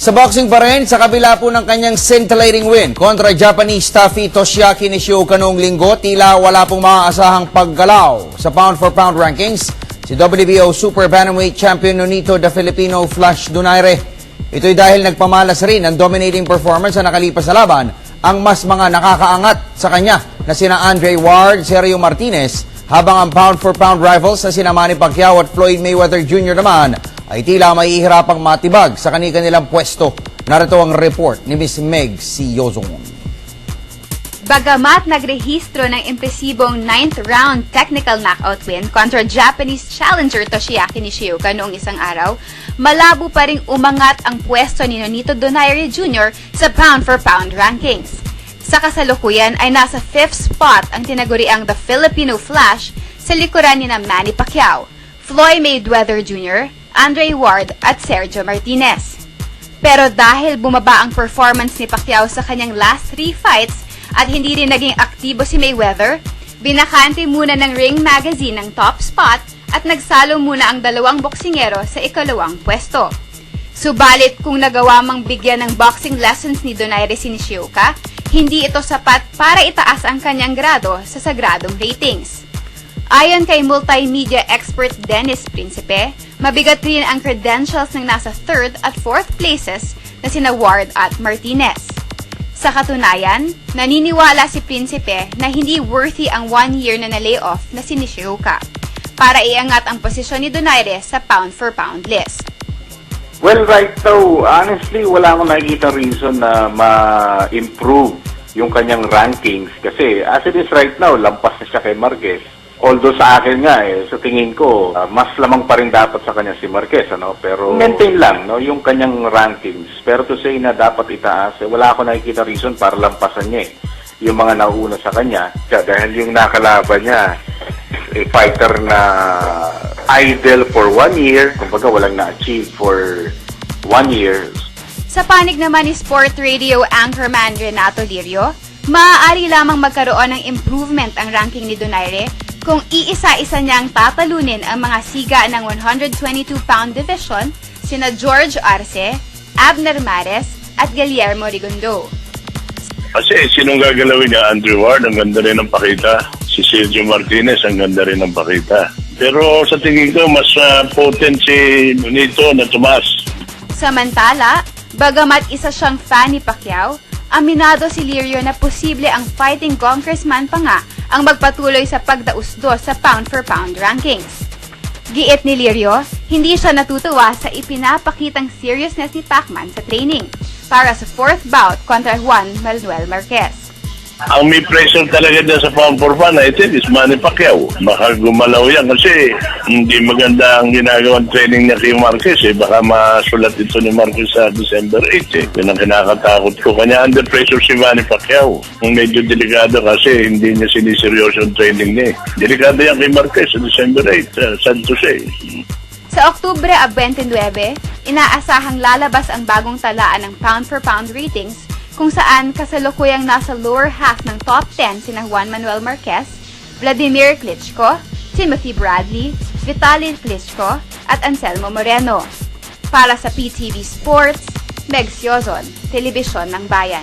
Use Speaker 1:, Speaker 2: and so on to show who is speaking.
Speaker 1: Sa boxing pa rin, sa kabila po ng kanyang scintillating win kontra Japanese Taffy Toshiaki Nishioka noong linggo, tila wala pong maaasahang paggalaw sa pound-for-pound rankings si WBO Super Bantamweight Champion Nonito the Filipino Flash Donaire. Ito'y dahil nagpamalas rin ang dominating performance sa nakalipas na laban ang mas mga nakakaangat sa kanya na sina Andre Ward, Sergio Martinez, habang ang pound-for-pound rivals na sina Manny Pacquiao at Floyd Mayweather Jr. naman ay tila mahihirapang matibag sa kanilang pwesto. Narito ang report ni Ms. Meg C. Yozong.
Speaker 2: Bagamat nagrehistro ng impresibong 9th round technical knockout win kontra Japanese challenger Toshiaki Nishioka noong isang araw, malabo pa ring umangat ang pwesto ni Nonito Donaire Jr. sa pound-for-pound rankings. Sa kasalukuyan ay nasa 5th spot ang tinaguriang The Filipino Flash sa likuran ni Manny Pacquiao, Floyd Mayweather Jr., Andre Ward at Sergio Martinez. Pero dahil bumaba ang performance ni Pacquiao sa kanyang last 3 fights at hindi rin naging aktibo si Mayweather, binakante muna ng Ring Magazine ang top spot at nagsalo muna ang dalawang boksingero sa ikalawang pwesto. Subalit kung nagawa mang bigyan ng boxing lessons ni Donaire si Nishioka, hindi ito sapat para itaas ang kanyang grado sa sagradong ratings. Ayon kay multimedia expert Dennis Principe, mabigat rin ang credentials ng nasa 3rd at 4th places na sina Ward at Martinez. Sa katunayan, naniniwala si Principe na hindi worthy ang 1 year na na-layoff na si Nishioka para iangat ang posisyon ni Donaire sa pound-for-pound list.
Speaker 3: Well, right now, honestly, wala akong nakikita reason na ma-improve yung kanyang rankings kasi as it is right now, lampas na siya kay Marquez. Although sa akin nga, sa tingin ko, mas lamang pa rin dapat sa kanya si Marquez, ano? Pero maintain lang, no, yung kanyang rankings. Pero to say na dapat itaas, wala ako nakikita reason para lampasan niya yung mga nauuna sa kanya. Dahil yung nakalaban niya, a fighter na idle for 1 year, kumbaga walang na-achieve for 1 year.
Speaker 2: Sa panig naman ni Sport Radio anchorman Renato Lirio, maaari lamang magkaroon ng improvement ang ranking ni Donaire kung iisa-isa niyang tatalunin ang mga siga ng 122-pound division sina George Arce, Abner Mares at Guillermo Rigondo.
Speaker 4: Kasi sinong gagalawin niya? Andrew Ward, ang ganda rin ng pakita. Si Sergio Martinez, ang ganda rin ng pakita. Pero sa tingin ko, mas potent si Nonito na tumaas.
Speaker 2: Samantala, bagamat isa siyang fan ni Pacquiao, aminado si Lirio na posible ang fighting congressman pa nga ang magpatuloy sa pagdausdos sa pound-for-pound rankings. Giit ni Lirio, hindi siya natutuwa sa ipinapakitang seriousness ni Pacman sa training para sa 4th bout kontra Juan Manuel Marquez.
Speaker 4: Ang may pressure talaga dyan sa pound-for-pound, I think, is Manny Pacquiao. Baka gumalaw yan kasi hindi maganda ang ginagawang training niya kay Marquez. Baka masulat ito ni Marquez sa December 8. Yan ang kinakatakot ko. Kanya under pressure si Manny Pacquiao. Medyo delikado kasi hindi niya siniseryoso ang training niya. Delikado yan kay Marquez sa December 8, sa San Jose.
Speaker 2: Sa Oktubre 29, inaasahang lalabas ang bagong talaan ng pound-for-pound ratings kung saan kasalukuyang nasa lower half ng top 10 sina Juan Manuel Marquez, Vladimir Klitschko, Timothy Bradley, Vitaly Klitschko at Anselmo Moreno. Para sa PTV Sports, Meg Siozon, Telebisyon ng Bayan.